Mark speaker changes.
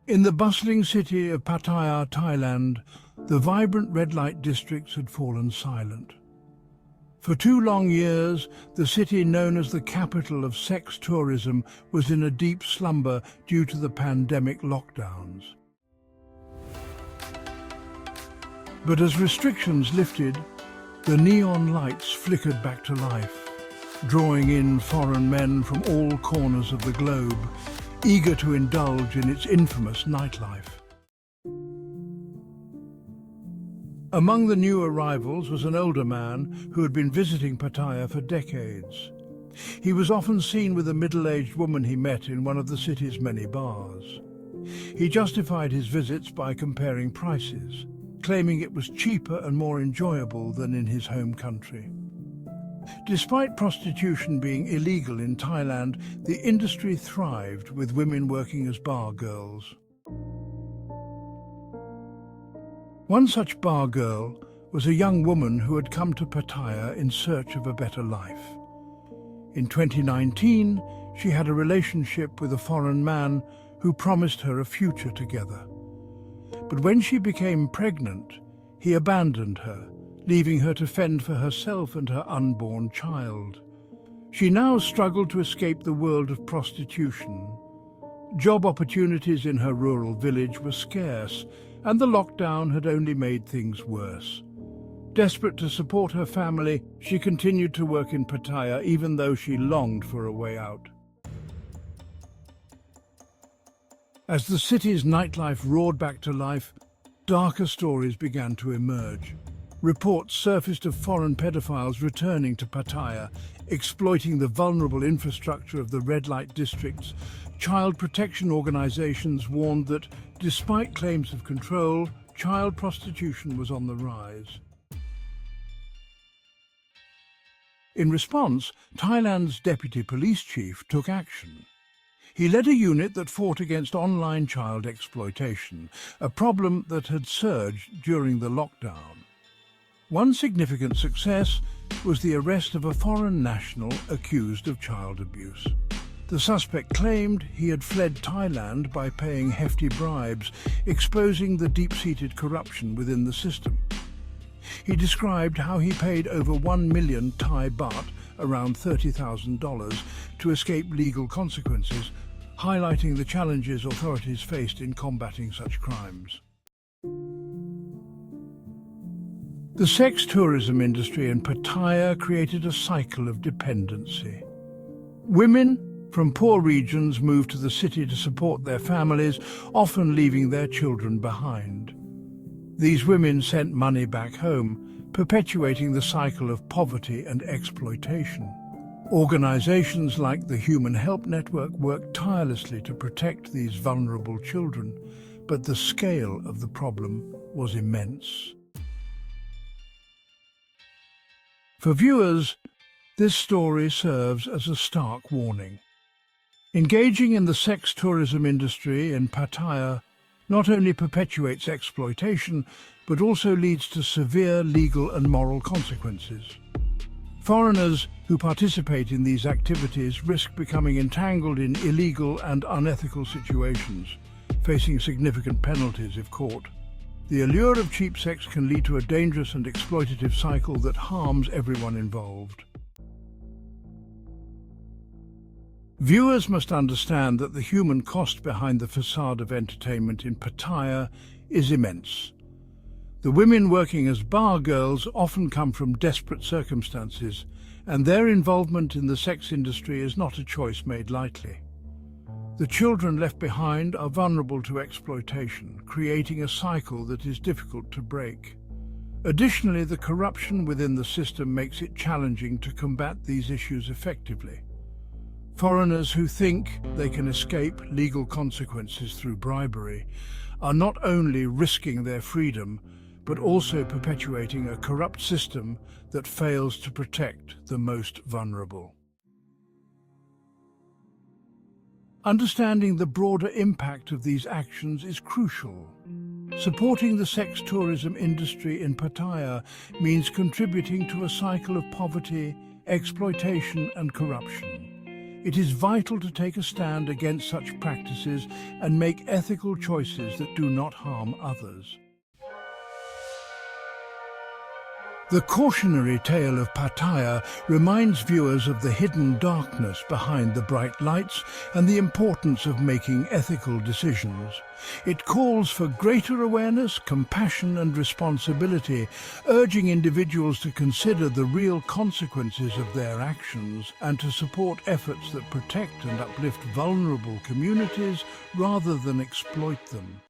Speaker 1: In the bustling city of Pattaya, Thailand, the vibrant red light districts had fallen silent. For 2 long years, the city known as the capital of sex tourism was in a deep slumber due to the pandemic lockdowns. But as restrictions lifted, the neon lights flickered back to life, drawing in foreign men from all corners of the globe, eager to indulge in its infamous nightlife. Among the new arrivals was an older man who had been visiting Pattaya for decades. He was often seen with a middle-aged woman he met in one of the city's many bars. He justified his visits by comparing prices, claiming it was cheaper and more enjoyable than in his home country. Despite prostitution being illegal in Thailand, the industry thrived, with women working as bar girls. One such bar girl was a young woman who had come to Pattaya in search of a better life. In 2019, she had a relationship with a foreign man who promised her a future together. But when she became pregnant, he abandoned her, leaving her to fend for herself and her unborn child. She now struggled to escape the world of prostitution. Job opportunities in her rural village were scarce, and the lockdown had only made things worse. Desperate to support her family, she continued to work in Pattaya even though she longed for a way out. As the city's nightlife roared back to life, darker stories began to emerge. Reports surfaced of foreign pedophiles returning to Pattaya, exploiting the vulnerable infrastructure of the red light districts. Child protection organizations warned that, despite claims of control, child prostitution was on the rise. In response, Thailand's deputy police chief took action. He led a unit that fought against online child exploitation, a problem that had surged during the lockdown. One significant success was the arrest of a foreign national accused of child abuse. The suspect claimed he had fled Thailand by paying hefty bribes, exposing the deep-seated corruption within the system. He described how he paid over 1 million Thai baht, around $30,000, to escape legal consequences, highlighting the challenges authorities faced in combating such crimes. The sex tourism industry in Pattaya created a cycle of dependency. Women from poor regions moved to the city to support their families, often leaving their children behind. These women sent money back home, perpetuating the cycle of poverty and exploitation. Organizations like the Human Help Network worked tirelessly to protect these vulnerable children, but the scale of the problem was immense. For viewers, this story serves as a stark warning. Engaging in the sex tourism industry in Pattaya not only perpetuates exploitation, but also leads to severe legal and moral consequences. Foreigners who participate in these activities risk becoming entangled in illegal and unethical situations, facing significant penalties if caught. The allure of cheap sex can lead to a dangerous and exploitative cycle that harms everyone involved. Viewers must understand that the human cost behind the facade of entertainment in Pattaya is immense. The women working as bar girls often come from desperate circumstances, and their involvement in the sex industry is not a choice made lightly. The children left behind are vulnerable to exploitation, creating a cycle that is difficult to break. Additionally, the corruption within the system makes it challenging to combat these issues effectively. Foreigners who think they can escape legal consequences through bribery are not only risking their freedom, but also perpetuating a corrupt system that fails to protect the most vulnerable. Understanding the broader impact of these actions is crucial. Supporting the sex tourism industry in Pattaya means contributing to a cycle of poverty, exploitation and corruption. It is vital to take a stand against such practices and make ethical choices that do not harm others. The Cautionary Tale of Pattaya reminds viewers of the hidden darkness behind the bright lights and the importance of making ethical decisions. It calls for greater awareness, compassion and responsibility, urging individuals to consider the real consequences of their actions and to support efforts that protect and uplift vulnerable communities rather than exploit them.